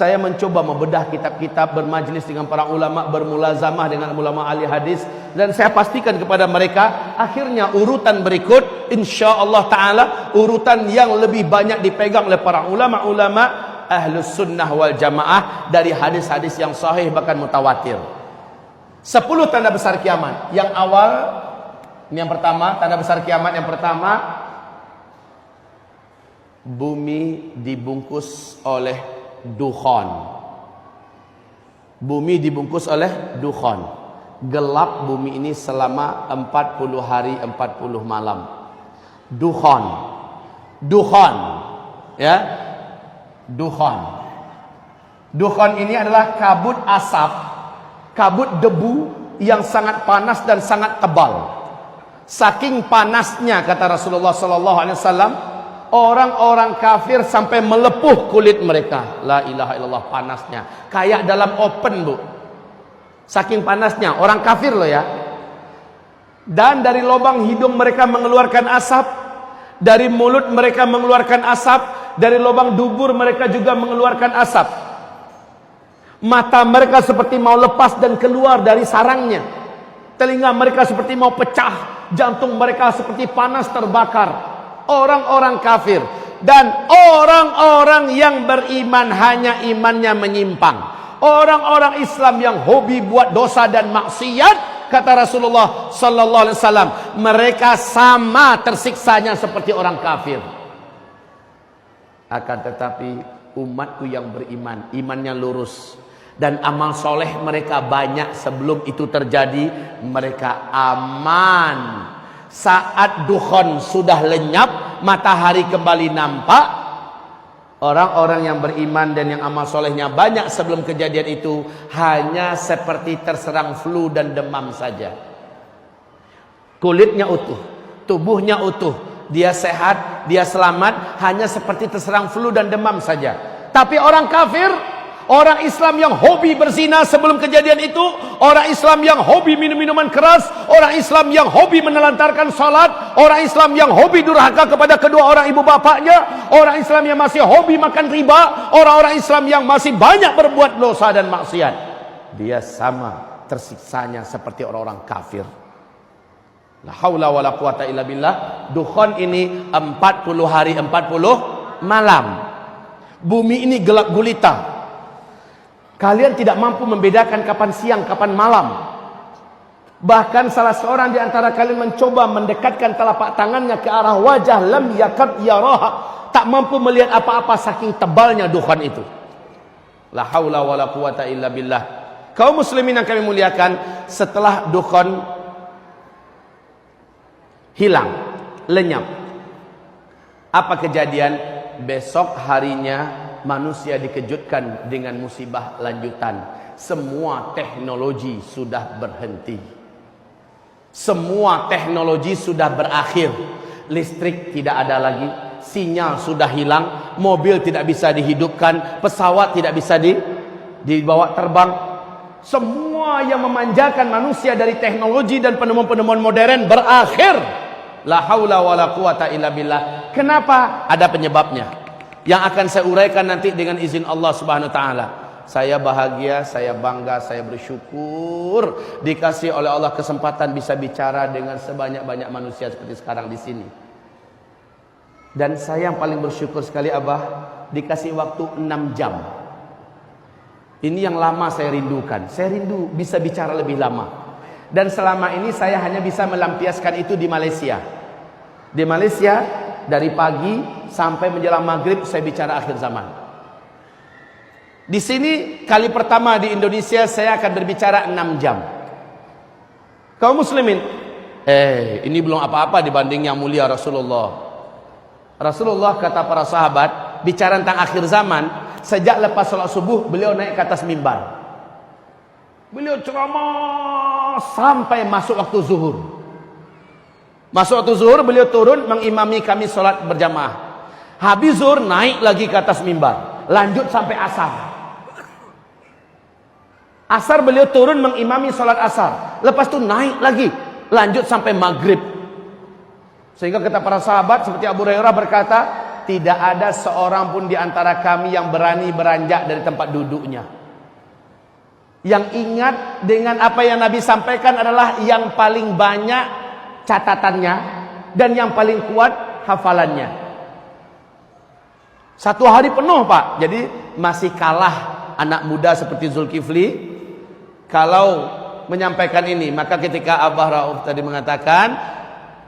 Saya mencoba membedah kitab-kitab, bermajlis dengan para ulama, bermulazamah dengan ulama ahli hadis, dan saya pastikan kepada mereka, akhirnya urutan berikut insyaallah taala urutan yang lebih banyak dipegang oleh para ulama-ulama ahlus sunnah wal jamaah dari hadis-hadis yang sahih bahkan mutawatir. 10 tanda besar kiamat. Yang awal, ini yang pertama, tanda besar kiamat yang pertama, bumi dibungkus oleh dukhan. Bumi dibungkus oleh dukhan. Gelap bumi ini selama 40 hari 40 malam. Dukhan. Dukhan. Ya. Dukhan. Dukhan ini adalah kabut asap, kabut debu yang sangat panas dan sangat tebal. Saking panasnya, kata Rasulullah sallallahu alaihi wasallam, orang-orang kafir sampai melepuh kulit mereka. La ilaha illallah, panasnya kayak dalam open, Bu. Saking panasnya, orang kafir loh ya. Dan dari lubang hidung mereka mengeluarkan asap, dari mulut mereka mengeluarkan asap, dari lubang dubur mereka juga mengeluarkan asap. Mata mereka seperti mau lepas dan keluar dari sarangnya. Telinga mereka seperti mau pecah, jantung mereka seperti panas terbakar. Orang-orang kafir dan orang-orang yang beriman hanya imannya menyimpang. Orang-orang Islam yang hobi buat dosa dan maksiat, kata Rasulullah sallallahu alaihi wasallam, mereka sama tersiksanya seperti orang kafir. Akan tetapi umatku yang beriman, imannya lurus dan amal soleh mereka banyak sebelum itu terjadi, mereka aman. Saat dukhan sudah lenyap, matahari kembali nampak, orang-orang yang beriman dan yang amal solehnya banyak sebelum kejadian itu hanya seperti terserang flu dan demam saja. Kulitnya utuh, tubuhnya utuh, dia sehat, dia selamat, hanya seperti terserang flu dan demam saja. Tapi orang kafir, orang Islam yang hobi berzina sebelum kejadian itu, orang Islam yang hobi minum-minuman keras, orang Islam yang hobi menelantarkan salat, orang Islam yang hobi durhaka kepada kedua orang ibu bapaknya, orang Islam yang masih hobi makan riba, orang-orang Islam yang masih banyak berbuat dosa dan maksiat, dia sama tersiksanya seperti orang-orang kafir. La haula wala quwata illa billah. Dukhan ini 40 hari 40 malam. Bumi ini gelap gulita. Kalian tidak mampu membedakan kapan siang, kapan malam. Bahkan salah seorang di antara kalian mencoba mendekatkan telapak tangannya ke arah wajah, lam yakad yaraha, tak mampu melihat apa-apa saking tebalnya dukhan itu. La haula wala quwata illa billah. Kaum muslimin yang kami muliakan, setelah dukhan hilang, lenyap, apa kejadian? Besok harinya manusia dikejutkan dengan musibah lanjutan. Semua teknologi sudah berhenti. Semua teknologi sudah berakhir. Listrik tidak ada lagi, sinyal sudah hilang, mobil tidak bisa dihidupkan, pesawat tidak bisa dibawa terbang. Semua yang memanjakan manusia dari teknologi dan penemuan-penemuan modern berakhir. La haula wala quwata illa billah. Kenapa? Ada penyebabnya yang akan saya uraikan nanti dengan izin Allah Subhanahu wa taala. Saya bahagia, saya bangga, saya bersyukur dikasih oleh Allah kesempatan bisa bicara dengan sebanyak-banyak manusia seperti sekarang di sini. Dan saya yang paling bersyukur sekali, Abah, dikasih waktu 6 jam. Ini yang lama saya rindukan. Saya rindu bisa bicara lebih lama. Dan selama ini saya hanya bisa melampiaskan itu di Malaysia. Di Malaysia dari pagi sampai menjelang maghrib saya bicara akhir zaman. Di sini kali pertama di Indonesia saya akan berbicara 6 jam. Kaum muslimin, ini belum apa-apa dibanding yang mulia Rasulullah. Rasulullah kata para sahabat, bicara tentang akhir zaman, sejak lepas sholat subuh beliau naik ke atas mimbar. Beliau ceramah sampai masuk waktu zuhur. Masuk waktu zuhur beliau turun mengimami kami sholat berjamaah. Habis zuhur naik lagi ke atas mimbar, lanjut sampai asar. Asar beliau turun mengimami sholat asar. Lepas itu naik lagi, lanjut sampai maghrib. Sehingga kata para sahabat seperti Abu Hurairah berkata, tidak ada seorang pun di antara kami yang berani beranjak dari tempat duduknya. Yang ingat dengan apa yang Nabi sampaikan adalah yang paling banyak catatannya dan yang paling kuat hafalannya. 1 hari penuh, Pak. Jadi masih kalah anak muda seperti Zulkifli kalau menyampaikan ini. Maka ketika Abah Rauf tadi mengatakan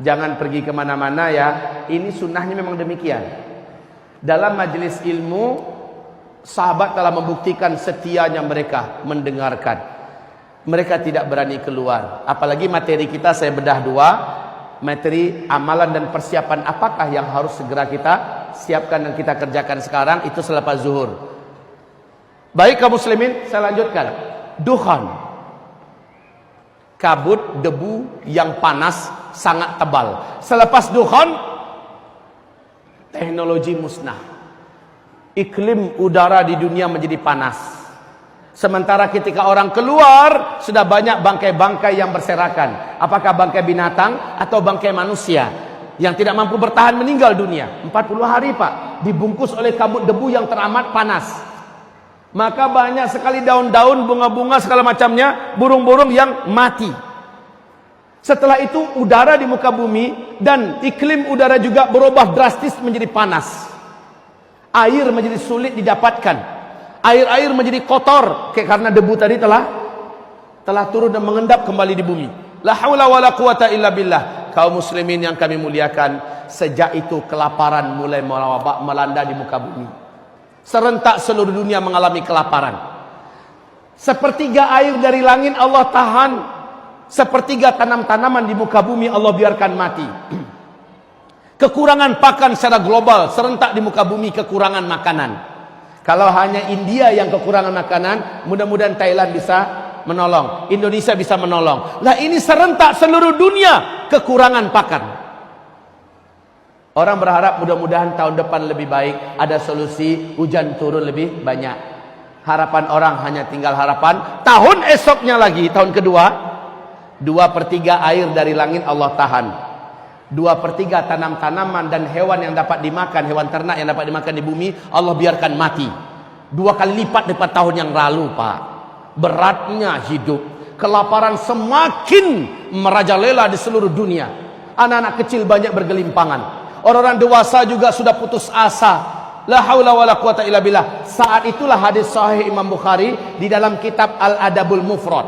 jangan pergi kemana-mana ya, ini sunnahnya memang demikian. Dalam majelis ilmu, sahabat telah membuktikan setianya mereka mendengarkan. Mereka tidak berani keluar. Apalagi materi kita saya bedah 2, materi amalan dan persiapan apakah yang harus segera kita siapkan dan kita kerjakan sekarang, itu selepas zuhur. Baik kaum muslimin, saya lanjutkan. Dukhan, kabut debu yang panas sangat tebal. Selepas dukhan, teknologi musnah. Iklim udara di dunia menjadi panas. Sementara ketika orang keluar, sudah banyak bangkai-bangkai yang berserakan. Apakah bangkai binatang atau bangkai manusia yang tidak mampu bertahan meninggal dunia. 40 hari, Pak, dibungkus oleh kabut debu yang teramat panas. Maka banyak sekali daun-daun, bunga-bunga segala macamnya, burung-burung yang mati. Setelah itu udara di muka bumi dan iklim udara juga berubah drastis menjadi panas. Air menjadi sulit didapatkan. Air-air menjadi kotor karena debu tadi telah turun dan mengendap kembali di bumi. La haula wala quwata illa billah. Kaum muslimin yang kami muliakan, sejak itu kelaparan mulai melanda di muka bumi. Serentak seluruh dunia mengalami kelaparan. Sepertiga air dari langit Allah tahan. Sepertiga tanam-tanaman di muka bumi Allah biarkan mati. Kekurangan pakan secara global, serentak di muka bumi kekurangan makanan. Kalau hanya India yang kekurangan makanan, mudah-mudahan Thailand bisa menolong, Indonesia bisa menolong. Lah ini serentak seluruh dunia kekurangan pakan. Orang berharap mudah-mudahan tahun depan lebih baik, ada solusi, hujan turun lebih banyak. Harapan orang hanya tinggal harapan. Tahun esoknya lagi, tahun kedua, 2/3 air dari langit Allah tahan. 2/3 tanam-tanaman dan hewan yang dapat dimakan, hewan ternak yang dapat dimakan di bumi, Allah biarkan mati. 2 kali lipat daripada tahun yang lalu, Pak. Beratnya hidup. Kelaparan semakin merajalela di seluruh dunia. Anak-anak kecil banyak bergelimpangan. Orang-orang dewasa juga sudah putus asa. La haula wala quwata illa billah. Saat itulah hadis sahih Imam Bukhari di dalam kitab Al-Adabul Mufrad.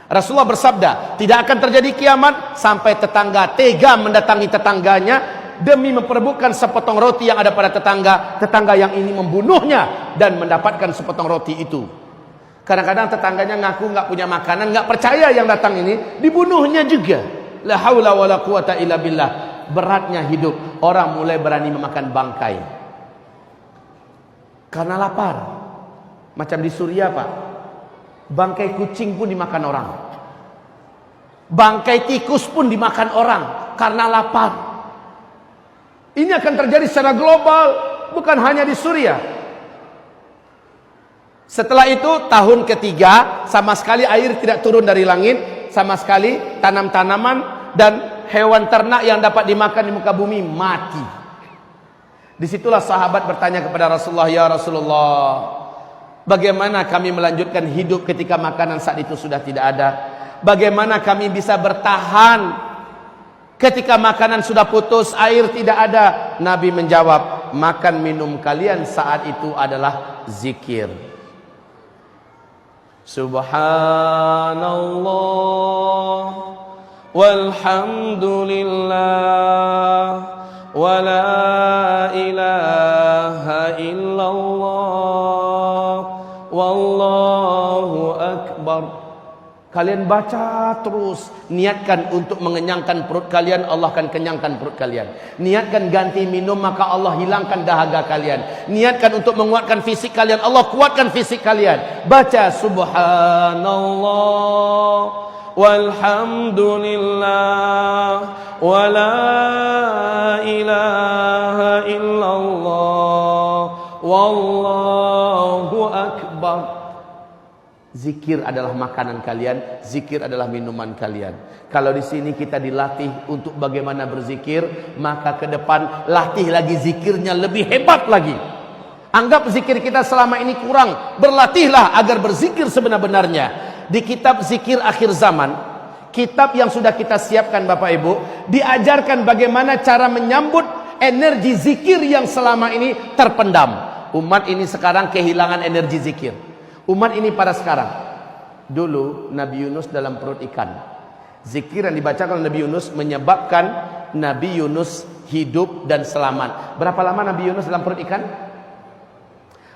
Rasulullah bersabda, tidak akan terjadi kiamat sampai tetangga tega mendatangi tetangganya demi memperebutkan sepotong roti yang ada pada tetangga yang ini membunuhnya dan mendapatkan sepotong roti itu. Kadang-kadang tetangganya ngaku nggak punya makanan, nggak percaya yang datang ini, dibunuhnya juga. La haula wala quwata illa billah. Beratnya hidup, orang mulai berani memakan bangkai karena lapar. Macam di Suriah, Pak, bangkai kucing pun dimakan orang, bangkai tikus pun dimakan orang karena lapar. Ini akan terjadi secara global, bukan hanya di Suriah. Setelah itu tahun ketiga, sama sekali air tidak turun dari langit, sama sekali tanam-tanaman dan hewan ternak yang dapat dimakan di muka bumi mati. Disitulah sahabat bertanya kepada Rasulullah, ya Rasulullah, bagaimana kami melanjutkan hidup ketika makanan saat itu sudah tidak ada? Bagaimana kami bisa bertahan ketika makanan sudah putus, air tidak ada? Nabi menjawab, makan minum kalian saat itu adalah zikir. Subhanallah walhamdulillah wa la ilaha illallah wallahu akbar. Kalian baca terus, niatkan untuk mengenyangkan perut kalian, Allah akan kenyangkan perut kalian. Niatkan ganti minum, maka Allah hilangkan dahaga kalian. Niatkan untuk menguatkan fisik kalian, Allah kuatkan fisik kalian. Baca subhanallah walhamdulillah wa la ilaha illallah wallahu akbar. Zikir adalah makanan kalian, zikir adalah minuman kalian. Kalau di sini kita dilatih untuk bagaimana berzikir, maka ke depan latih lagi zikirnya lebih hebat lagi. Anggap zikir kita selama ini kurang, berlatihlah agar berzikir sebenar-benarnya. Di kitab Zikir Akhir Zaman, kitab yang sudah kita siapkan Bapak Ibu, diajarkan bagaimana cara menyambut energi zikir yang selama ini terpendam. Umat ini sekarang kehilangan energi zikir. Umat ini pada sekarang. Dulu Nabi Yunus dalam perut ikan. Zikir yang dibacakan oleh Nabi Yunus menyebabkan Nabi Yunus hidup dan selamat. Berapa lama Nabi Yunus dalam perut ikan?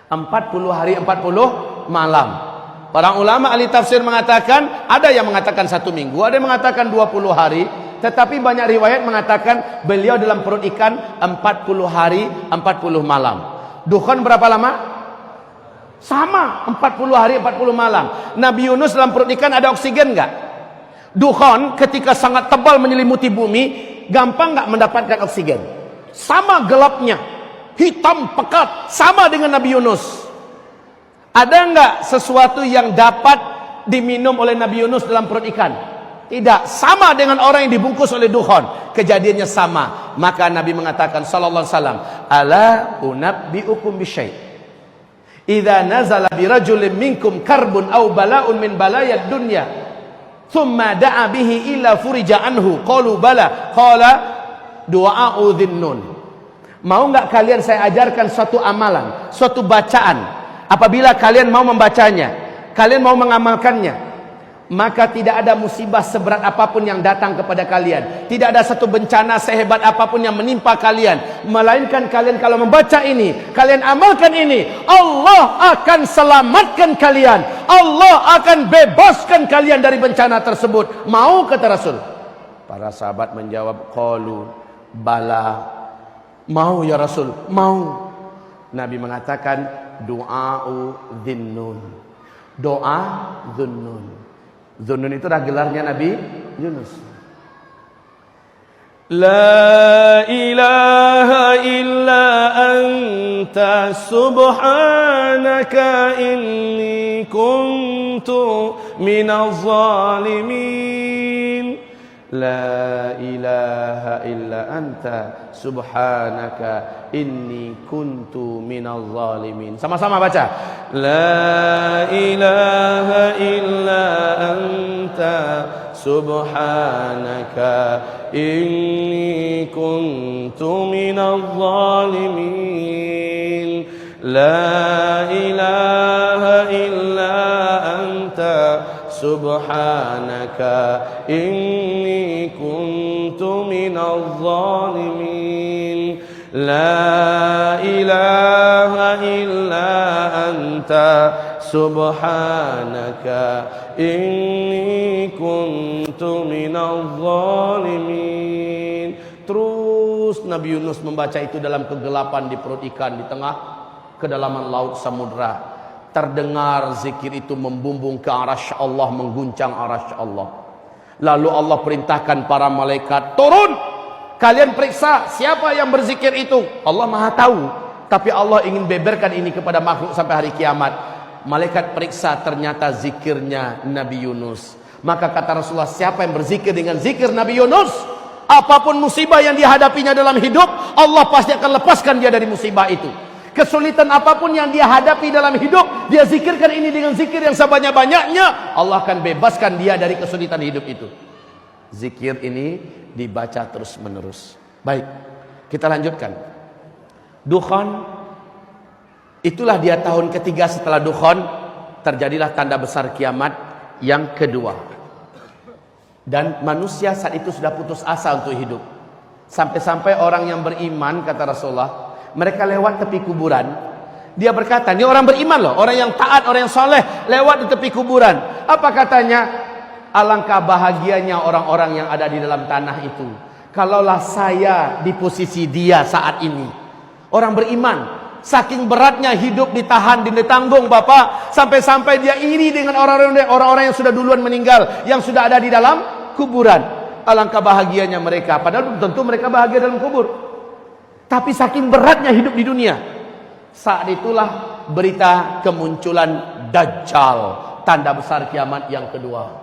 40 hari 40 malam. Para ulama ahli tafsir mengatakan, ada yang mengatakan 1 minggu, ada yang mengatakan 20 hari. Tetapi banyak riwayat mengatakan beliau dalam perut ikan 40 hari 40 malam. Dukhan berapa lama? Sama, 40 hari 40 malam. Nabi Yunus dalam perut ikan ada oksigen enggak? Dukhan ketika sangat tebal menyelimuti bumi, gampang enggak mendapatkan oksigen? Sama gelapnya, hitam pekat, sama dengan Nabi Yunus. Ada enggak sesuatu yang dapat diminum oleh Nabi Yunus dalam perut ikan? Tidak, sama dengan orang yang dibungkus oleh dukhan. Kejadiannya sama. Maka Nabi mengatakan sallallahu alaihi wasallam, "Ala unabbiukum bisyai'. Idza nazala bi rajulin minkum karbun aw bala'un min balayad dunya, thumma da'a bihi illa furija anhu." Qalu bala. Qala du'a'u dhinnun. Mau enggak kalian saya ajarkan suatu amalan, suatu bacaan? Apabila kalian mau membacanya, kalian mau mengamalkannya, maka tidak ada musibah seberat apapun yang datang kepada kalian. Tidak ada satu bencana sehebat apapun yang menimpa kalian. Melainkan kalian kalau membaca ini, kalian amalkan ini, Allah akan selamatkan kalian. Allah akan bebaskan kalian dari bencana tersebut. Mau, kata Rasul? Para sahabat menjawab, qalu bala. Mau ya Rasul, mau. Nabi mengatakan, du'a'u dhinnun. Doa dhunnun. Dhunnun itu adalah gelarnya Nabi Yunus. La ilaha illa anta subhanaka inni kuntu minaz zalimin. La ilaha illa anta subhanaka inni kuntu minaz zalimin. Sama-sama baca. La ilaha illa anta subhanaka inni kuntu minaz zalimin. La ilaha illa anta subhanaka inni kuntu minaz zalimin. La ilaha illa anta subhanaka inni kuntu minaz zalimin. Terus Nabi Yunus membaca itu dalam kegelapan di perut ikan, di tengah kedalaman laut samudra. Terdengar zikir itu membumbung ke arasy Allah, mengguncang arasy Allah. Lalu Allah perintahkan para malaikat, turun, kalian periksa siapa yang berzikir itu. Allah maha tahu, tapi Allah ingin beberkan ini kepada makhluk sampai hari kiamat. Malaikat periksa, ternyata zikirnya Nabi Yunus. Maka kata Rasulullah, siapa yang berzikir dengan zikir Nabi Yunus, apapun musibah yang dihadapinya dalam hidup, Allah pasti akan lepaskan dia dari musibah itu. Kesulitan apapun yang dia hadapi dalam hidup, dia zikirkan ini dengan zikir yang sebanyak-banyaknya, Allah akan bebaskan dia dari kesulitan hidup itu. Zikir ini dibaca terus menerus. Baik, kita lanjutkan. Dukhan, itulah dia tahun ketiga setelah Dukhan, terjadilah tanda besar kiamat yang kedua. Dan manusia saat itu sudah putus asa untuk hidup. Sampai-sampai orang yang beriman, kata Rasulullah, mereka lewat tepi kuburan. Dia berkata, ini orang beriman loh, orang yang taat, orang yang soleh, lewat di tepi kuburan. Apa katanya? Alangkah bahagianya orang-orang yang ada di dalam tanah itu. Kalaulah saya di posisi dia saat ini. Orang beriman, saking beratnya hidup ditahan, ditanggung Bapak, sampai-sampai dia iri dengan orang-orang yang sudah duluan meninggal, yang sudah ada di dalam kuburan. Alangkah bahagianya mereka, padahal tentu mereka bahagia dalam kubur. Tapi saking beratnya hidup di dunia. Saat itulah berita kemunculan Dajjal, tanda besar kiamat yang kedua.